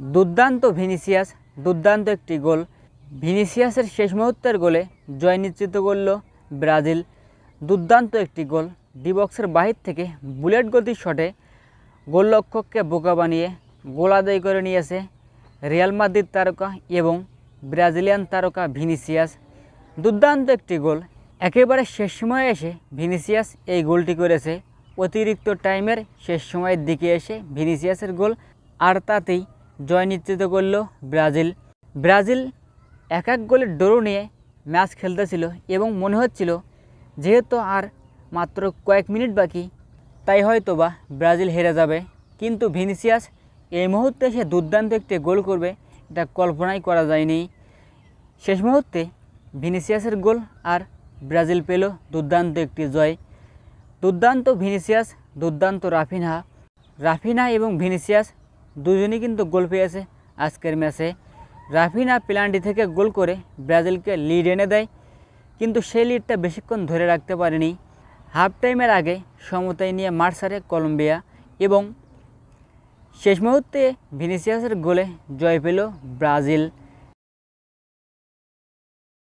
দুর্দান্ত ভিনিসিয়াস, দুর্দান্ত একটি গোল। ভিনিসিয়াসের শেষ মুহূর্তের গোলে জয় নিশ্চিত করল ব্রাজিল। দুর্দান্ত একটি গোল, ডি বক্সের বাহির থেকে বুলেট গতির শটে গোলরক্ষককে বোকা বানিয়ে গোল আদায় করে নিয়েছে রিয়াল মাদ্রিদ তারকা এবং ব্রাজিলিয়ান তারকা ভিনিসিয়াস। দুর্দান্ত একটি গোল, একেবারে শেষ সময়ে এসে ভিনিসিয়াস এই গোলটি করেছে। অতিরিক্ত টাইমের শেষ সময়ের দিকে এসে ভিনিসিয়াসের গোল, আর তাতেই জয় নিশ্চিত করল ব্রাজিল। ব্রাজিল এক গোলের ড্র নিয়ে ম্যাচ খেলতেছিল এবং মনে হচ্ছিল যেহেতু আর মাত্র কয়েক মিনিট বাকি, তাই হয়তো বা ব্রাজিল হেরে যাবে। কিন্তু ভিনিসিয়াস এই মুহূর্তে সে দুর্দান্ত একটি গোল করবে এটা কল্পনাই করা যায়নি। শেষ মুহূর্তে ভিনিসিয়াসের গোল আর ব্রাজিল পেল দুর্দান্ত একটি জয়। দুর্দান্ত ভিনিসিয়াস, দুর্দান্ত রাফিনহা এবং ভিনিসিয়াস দুজনেই কিন্তু গোল পেয়েছে আজকের ম্যাচে। রাফিনহা পেনাল্টি থেকে গোল করে ব্রাজিলকে লিড এনে দেয়, কিন্তু সেই লিডটা বেশিক্ষণ ধরে রাখতে পারেনি। হাফ টাইমের আগে সমতায় নিয়ে মাঠ ছাড়ে কলম্বিয়া এবং শেষ মুহূর্তে ভিনিসিয়াসের গোলে জয় পেল ব্রাজিল।